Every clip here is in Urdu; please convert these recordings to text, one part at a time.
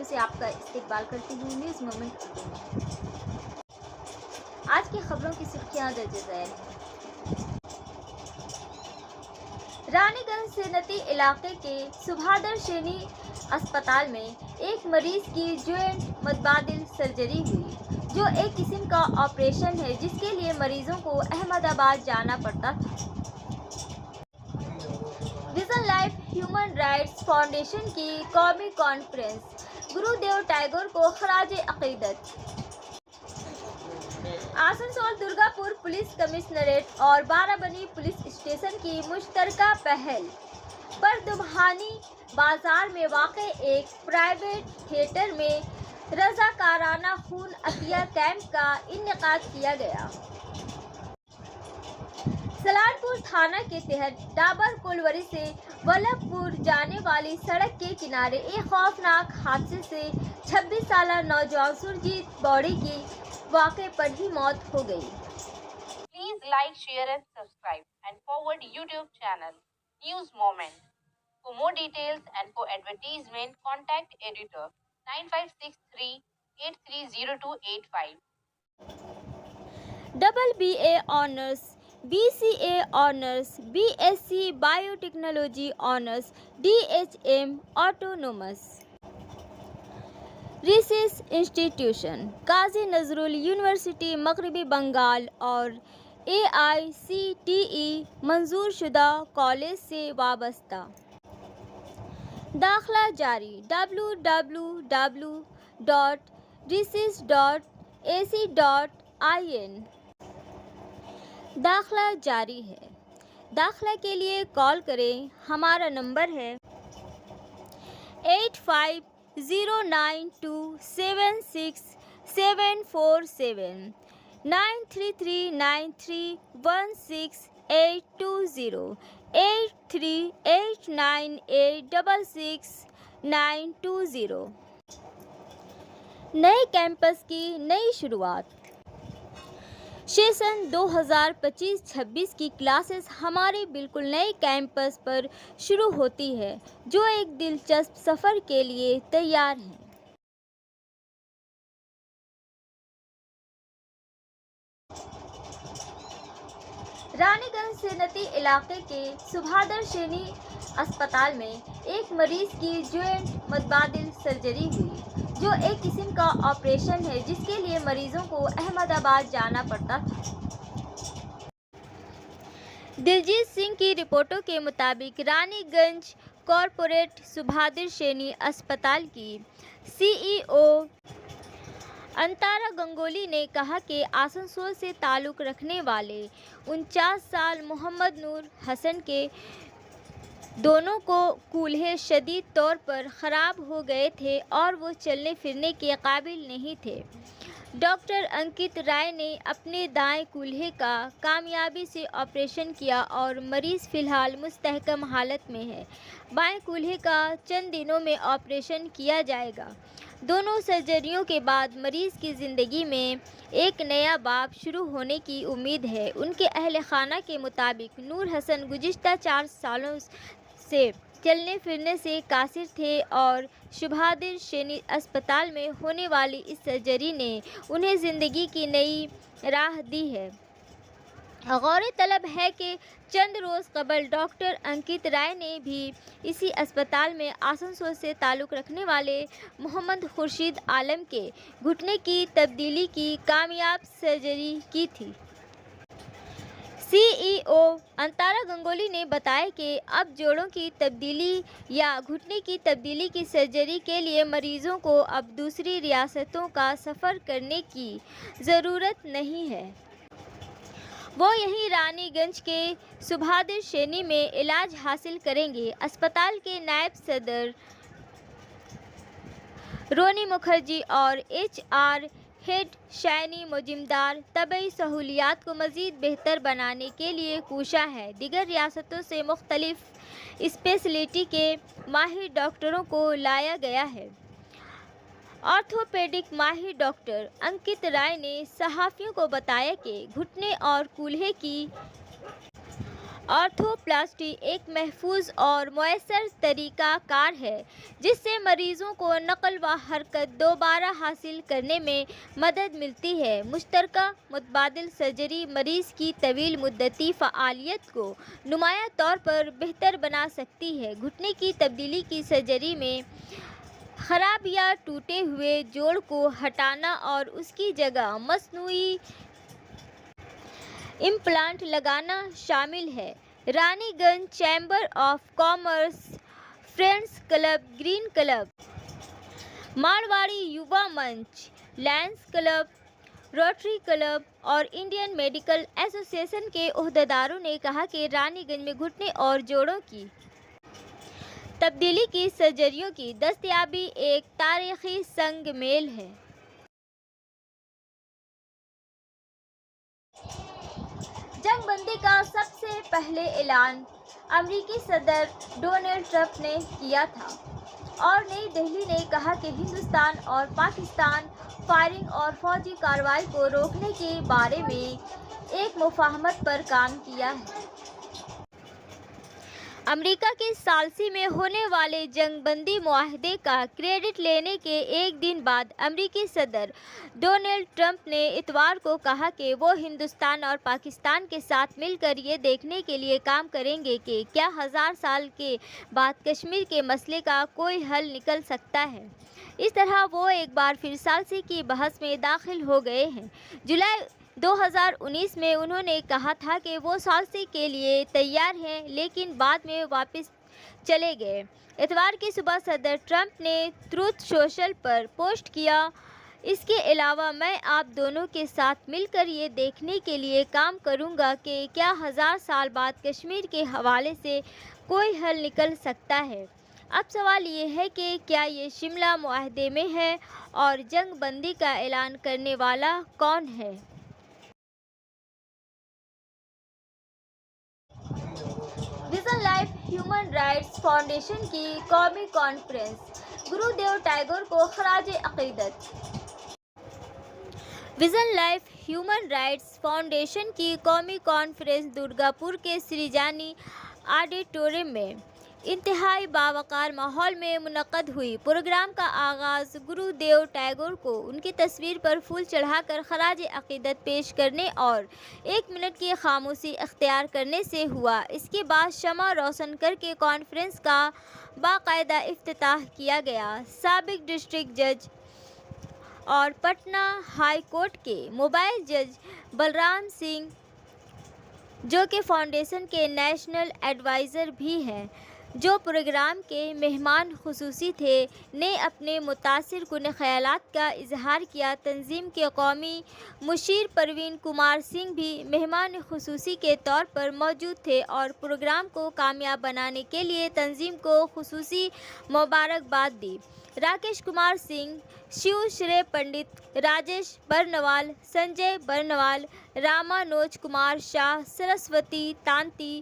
خبروں سے آپ کا استقبال کرتی ہوں نیوز مومنٹ اردو میں۔ آج کی خبروں کی سرخیاں درج ذیل ہیں۔ رانی گنج صنعتی علاقے کے سبھادر شینی اسپتال میں ایک مریض کی جوائنٹ متبادل سرجری ہوئی، جو ایک قسم کا آپریشن ہے جس کے لیے مریضوں کو احمد آباد جانا پڑتا تھا۔ Vision life human rights foundation کی قومی کانفرنس گرودیو ٹیگور کو خراج عقیدت۔ آسنسول درگا پور پولیس کمشنریٹ اور بارابنی پولیس اسٹیشن کی مشترکہ پہل پر دمہانی بازار میں واقع ایک پرائیویٹ تھیٹر میں رضاکارانہ خون عطیہ کیمپ کا انعقاد کیا گیا۔ سلارپور تھانہ کے تحت ڈابر کولوری سے ولبھ پور جانے والی سڑک کے کنارے ایک خوفناک حادثے سے 26 سالہ نوجوان سرجیت بوڑی کی موقع پر ہی موت ہو گئی۔ Please like, share and subscribe and forward YouTube channel News Moment. For more details and for advertisement, contact editor 9563 830285. Double B A honours, B C A honours, B S C biotechnology honours, D H M autonomous research institute Kazi نذرال university مغربی بنگال اور اے آئی سی ٹی ای منظور شدہ کالج سے وابستہ۔ داخلہ جاری۔ www.research.ac.in داخلہ جاری ہے۔ داخلہ کے لیے کال کریں۔ ہمارا نمبر ہے 8509276747 9339316820 8389866920۔ نئے کیمپس کی نئی شروعات۔ سیشن 2025-26 کی کلاسز ہمارے بالکل نئے کیمپس پر شروع ہوتی ہے، جو ایک دلچسپ سفر کے لیے تیار ہیں۔ رانی گنج صنعتی علاقے کے سبھادر شینی اسپتال میں ایک مریض کی جوائنٹ متبادل سرجری ہوئی، جو ایک قسم کا آپریشن ہے جس کے لیے مریضوں کو احمد آباد جانا پڑتا تھا۔ دلجیت سنگھ کی رپورٹوں کے مطابق رانی گنج کارپوریٹ سبھادر شینی اسپتال کی سی ای او انتارا گنگولی نے کہا کہ آسنسول سے تعلق رکھنے والے 49 سال محمد نور حسن کے دونوں کو کولہے شدید طور پر خراب ہو گئے تھے اور وہ چلنے پھرنے کے قابل نہیں تھے۔ ڈاکٹر انکت رائے نے اپنے دائیں کولہے کا کامیابی سے آپریشن کیا اور مریض فی الحال مستحکم حالت میں ہے۔ بائیں کولہے کا چند دنوں میں آپریشن کیا جائے گا۔ دونوں سرجریوں کے بعد مریض کی زندگی میں ایک نیا باب شروع ہونے کی امید ہے۔ ان کے اہل خانہ کے مطابق نور حسن گزشتہ 4 سالوں سے چلنے پھرنے سے قاصر تھے اور سبھادر شینی اسپتال میں ہونے والی اس سرجری نے انہیں زندگی کی نئی راہ دی ہے۔ غور طلب ہے کہ چند روز قبل ڈاکٹر انکت رائے نے بھی اسی اسپتال میں آسنسول سے تعلق رکھنے والے محمد خورشید عالم کے گھٹنے کی تبدیلی کی کامیاب سرجری کی تھی۔ سی ای او انتارا گنگولی نے بتایا کہ اب جوڑوں کی تبدیلی یا گھٹنے کی تبدیلی کی سرجری کے لیے مریضوں کو اب دوسری ریاستوں کا سفر کرنے کی ضرورت نہیں ہے۔ وہ یہیں رانی گنج کے سبھادر شینی میں علاج حاصل کریں گے۔ اسپتال کے نائب صدر رونی مکھرجی اور H R head Shiny Majumdar طبی سہولیات کو مزید بہتر بنانے کے لیے کوشاں ہیں۔ دیگر ریاستوں سے مختلف اسپیشلٹی کے ماہر ڈاکٹروں کو لایا گیا ہے۔ آرتھوپیڈک ماہر ڈاکٹر انکت رائے نے صحافیوں کو بتایا کہ گھٹنے اور کولہے کی آرتھوپلاسٹی ایک محفوظ اور مؤثر طریقہ کار ہے جس سے مریضوں کو نقل و حرکت دوبارہ حاصل کرنے میں مدد ملتی ہے۔ مشترکہ متبادل سرجری مریض کی طویل مدتی فعالیت کو نمایاں طور پر بہتر بنا سکتی ہے۔ گھٹنے کی تبدیلی کی سرجری میں خراب یا ٹوٹے ہوئے جوڑ کو ہٹانا اور اس کی جگہ مصنوعی امپلانٹ لگانا شامل ہے۔ Raniganj chamber of commerce, friends club green club, Marwari Yuva Manch, lions club, rotary club اور انڈین میڈیکل ایسوسی ایشن کے عہدیداروں نے کہا کہ رانی گنج میں گھٹنے اور جوڑوں کی تبدیلی کی سرجریوں کی دستیابی ایک تاریخی سنگ میل ہے۔ جنگ بندی کا سب سے پہلے اعلان امریکی صدر ڈونلڈ ٹرمپ نے کیا تھا اور نئی دہلی نے کہا کہ ہندوستان اور پاکستان فائرنگ اور فوجی کارروائی کو روکنے کے بارے میں ایک مفاہمت پر کام کیا ہے۔ امریکہ کے ثالثی میں ہونے والے جنگ بندی معاہدے کا کریڈٹ لینے کے ایک دن بعد امریکی صدر ڈونلڈ ٹرمپ نے اتوار کو کہا کہ وہ ہندوستان اور پاکستان کے ساتھ مل کر یہ دیکھنے کے لیے کام کریں گے کہ کیا 1000 سال کے بعد کشمیر کے مسئلے کا کوئی حل نکل سکتا ہے۔ اس طرح وہ ایک بار پھر ثالثی کی بحث میں داخل ہو گئے ہیں۔ جولائی 2019 میں انہوں نے کہا تھا کہ وہ ثالثی کے لیے تیار ہیں لیکن بعد میں واپس چلے گئے۔ اتوار کی صبح صدر ٹرمپ نے ٹروتھ سوشل پر پوسٹ کیا، اس کے علاوہ میں آپ دونوں کے ساتھ مل کر یہ دیکھنے کے لیے کام کروں گا کہ کیا 1000 سال بعد کشمیر کے حوالے سے کوئی حل نکل سکتا ہے۔ اب سوال یہ ہے کہ کیا یہ شملہ معاہدے میں ہے اور جنگ بندی کا اعلان کرنے والا کون ہے؟ Vision life human rights foundation کی قومی کانفرنس، گرودیو ٹیگور کو خراج عقیدت۔ Vision life human rights foundation کی قومی کانفرنس درگاپور کے سریجانی آڈیٹوریم میں انتہائی باوقار ماحول میں منعقد ہوئی۔ پروگرام کا آغاز گرودیو ٹیگور کو ان کی تصویر پر پھول چڑھا کر خراج عقیدت پیش کرنے اور 1 منٹ کی خاموشی اختیار کرنے سے ہوا۔ اس کے بعد شمع روشن کر کے کانفرنس کا باقاعدہ افتتاح کیا گیا۔ سابق ڈسٹرکٹ جج اور پٹنہ ہائی کورٹ کے موبائل جج بلرام سنگھ، جو کہ فاؤنڈیشن کے نیشنل ایڈوائزر بھی ہیں، جو پروگرام کے مہمان خصوصی تھے، نے اپنے متاثر کن خیالات کا اظہار کیا۔ تنظیم کے قومی مشیر پروین کمار سنگھ بھی مہمان خصوصی کے طور پر موجود تھے اور پروگرام کو کامیاب بنانے کے لیے تنظیم کو خصوصی مبارکباد دی۔ راکیش کمار سنگھ، شیو شری پنڈت، راجیش برنوال، سنجے برنوال، رامانوج کمار شاہ، سرسوتی تانتی،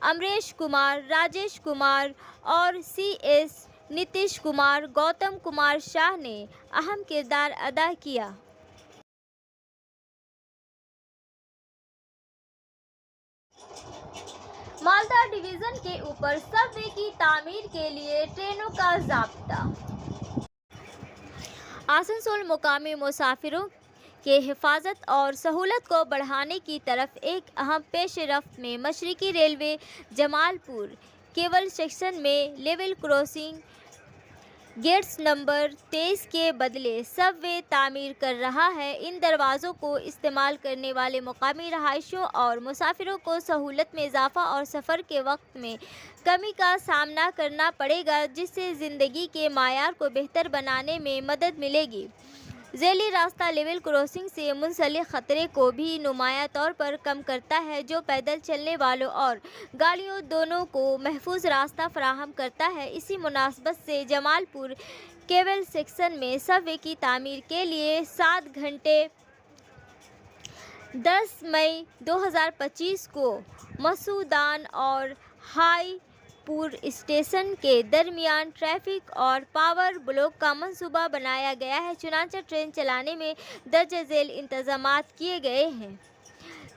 امریش کمار، راجیش کمار اور سی ایس نتیش کمار، گوتم کمار شاہ نے اہم کردار ادا کیا۔ مالدہ ڈویژن کے اوپر سب وے کی تعمیر کے لیے ٹرینوں کا ضابطہ۔ آسنسول مقامی مسافروں کے حفاظت اور سہولت کو بڑھانے کی طرف ایک اہم پیش رفت میں مشرقی ریلوے جمال پور کیبل سیکشن میں لیول کراسنگ گیٹس نمبر 23 کے بدلے سب وے تعمیر کر رہا ہے۔ ان دروازوں کو استعمال کرنے والے مقامی رہائشیوں اور مسافروں کو سہولت میں اضافہ اور سفر کے وقت میں کمی کا سامنا کرنا پڑے گا، جس سے زندگی کے معیار کو بہتر بنانے میں مدد ملے گی۔ ذیلی راستہ لیول کراسنگ سے منسلک خطرے کو بھی نمایاں طور پر کم کرتا ہے، جو پیدل چلنے والوں اور گاڑیوں دونوں کو محفوظ راستہ فراہم کرتا ہے۔ اسی مناسبت سے جمال پور کیبل سیکشن میں سب وے کی تعمیر کے لیے 7 گھنٹے 10 مئی 2025 کو مسعودان اور ہائی پور اسٹیشن کے درمیان ٹریفک اور پاور بلاک کا منصوبہ بنایا گیا ہے، چنانچہ ٹرین چلانے میں درج ذیل انتظامات کیے گئے ہیں۔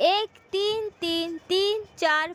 133334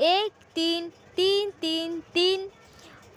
13333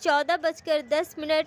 14:10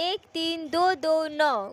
13229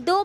2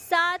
7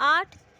8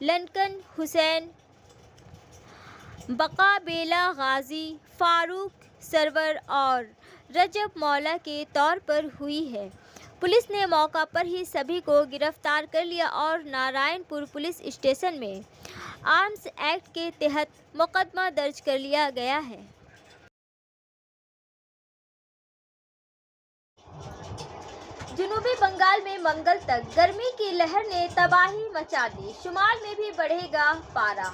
لنکن حسین، بقا بیلا غازی، فاروق سرور اور رجب مولا کے طور پر ہوئی ہے۔ پولیس نے موقع پر ہی سبھی کو گرفتار کر لیا اور نارائن پور پولیس اسٹیشن میں آرمز ایکٹ کے تحت مقدمہ درج کر لیا گیا ہے۔ جنوبی بنگال میں منگل تک گرمی کی لہر نے تباہی مچا دی، شمال میں بھی بڑھے گا پارا۔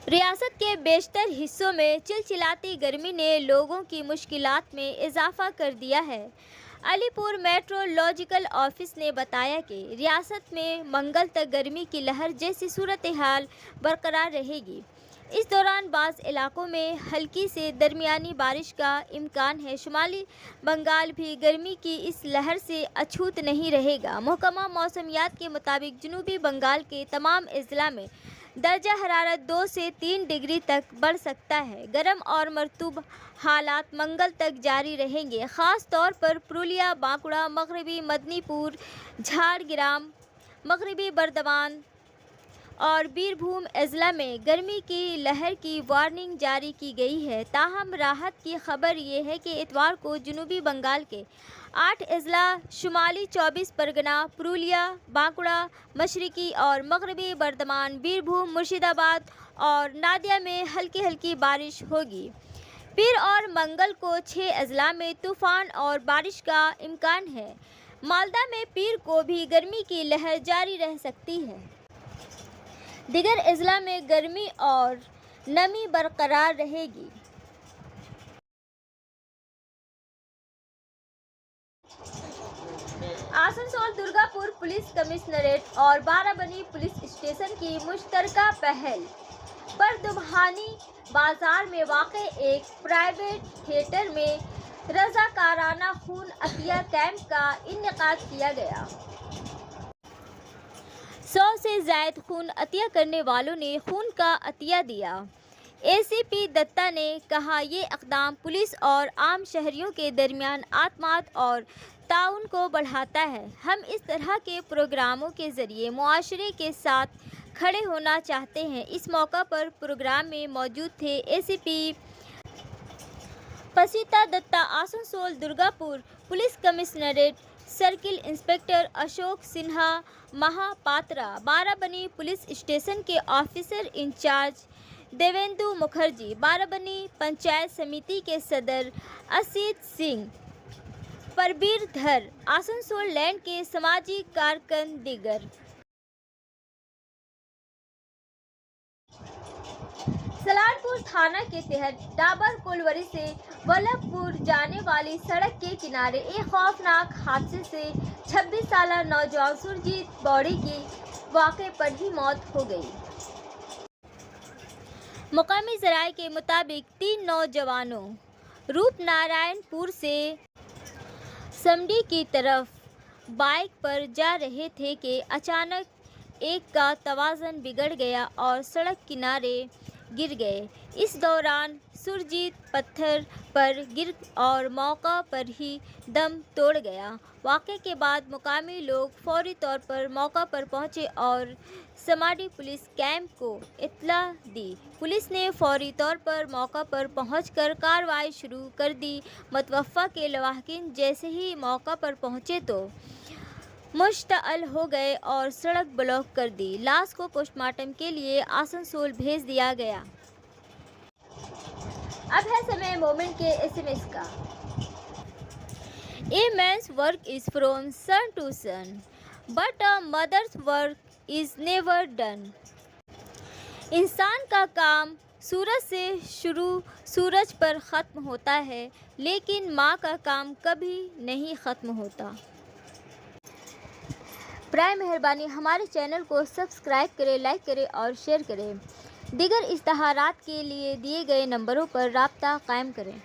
ریاست کے بیشتر حصوں میں چلچلاتی گرمی نے لوگوں کی مشکلات میں اضافہ کر دیا ہے۔ علی پور میٹرولوجیکل آفس نے بتایا کہ ریاست میں منگل تک گرمی کی لہر جیسی صورتحال برقرار رہے گی۔ اس دوران بعض علاقوں میں ہلکی سے درمیانی بارش کا امکان ہے۔ شمالی بنگال بھی گرمی کی اس لہر سے اچھوت نہیں رہے گا۔ محکمہ موسمیات کے مطابق جنوبی بنگال کے تمام اضلاع میں درجہ حرارت 2 سے 3 ڈگری تک بڑھ سکتا ہے۔ گرم اور مرطوب حالات منگل تک جاری رہیں گے، خاص طور پر پرولیا، بانکوڑا، مغربی مدنی پور، جھارگرام، مغربی بردوان اور بیربھوم اضلاع میں گرمی کی لہر کی وارننگ جاری کی گئی ہے۔ تاہم راحت کی خبر یہ ہے کہ اتوار کو جنوبی بنگال کے 8 اضلاع شمالی 24 پرگنا، پرولیا، بانکوڑا، مشرقی اور مغربی بردوان، بیربھوم، مرشید آباد اور نادیا میں ہلکی ہلکی بارش ہوگی۔ پیر اور منگل کو 6 اضلاع میں طوفان اور بارش کا امکان ہے۔ مالدہ میں پیر کو بھی گرمی کی لہر جاری رہ سکتی ہے۔ دیگر اضلاع میں گرمی اور نمی برقرار رہے گی۔ آسنسول درگاپور پولیس کمشنریٹ اور بارابنی پولیس اسٹیشن کی مشترکہ پہل پر دبھانی بازار میں واقع ایک پرائیویٹ تھیٹر میں رضاکارانہ خون عطیہ کیمپ کا انعقاد کیا گیا۔ 100 سے زائد خون عطیہ کرنے والوں نے خون کا عطیہ دیا۔ اے سی پی دتہ نے کہا، یہ اقدام پولیس اور عام شہریوں کے درمیان اعتماد اور تعاون کو بڑھاتا ہے۔ ہم اس طرح کے پروگراموں کے ذریعے معاشرے کے ساتھ کھڑے ہونا چاہتے ہیں۔ اس موقع پر پروگرام میں موجود تھے A C P Pasita Dutta, Asansol Durgapur police commissionerate circle inspector Ashok Sinha Mahapatra, Barabani police station کے آفیسر انچارج دیویندو مکھرجی، بارابنی پنچایت سمیتی کے صدر اسیت سنگھ، پربیر دھر، آسنسول لینڈ کے سماجی کارکن دیگر۔ سلارپور تھانہ کے تحت ڈابر کولوری سے ولبھ پور جانے والی سڑک کے کنارے ایک خوفناک حادثے سے 26 سالہ نوجوان سرجیت بوڑی کی موقع پر ہی موت ہو گئی۔ مقامی ذرائع کے مطابق 3 نوجوانوں روپ نارائن پور سے سمڈی کی طرف بائیک پر جا رہے تھے کہ اچانک ایک کا توازن بگڑ گیا اور سڑک کنارے گر گئے۔ اس دوران سرجیت پتھر پر گر اور موقع پر ہی دم توڑ گیا۔ واقعے کے بعد مقامی لوگ فوری طور پر موقع پر پہنچے اور سماڈی پولیس کیمپ کو اطلاع دی۔ پولیس نے فوری طور پر موقع پر پہنچ کر کارروائی شروع کر دی۔ متوفی کے لواحقین جیسے ہی موقع پر پہنچے تو مشتعل ہو گئے اور سڑک بلاک کر دی۔ لاش کو پوسٹ مارٹم کے لیے آسنسول بھیج دیا گیا۔ اب ہے سمے مومنٹ کے SMS کا۔ A man's work is from sun to sun, but a mother's work is never done. انسان کا کام سورج سے شروع سورج پر ختم ہوتا ہے، لیکن ماں کا کام کبھی نہیں ختم ہوتا۔ برائے مہربانی ہمارے چینل کو سبسکرائب کریں، لائک کریں اور شیئر کریں۔ دیگر اشتہارات کے لیے دیے گئے نمبروں پر رابطہ قائم کریں۔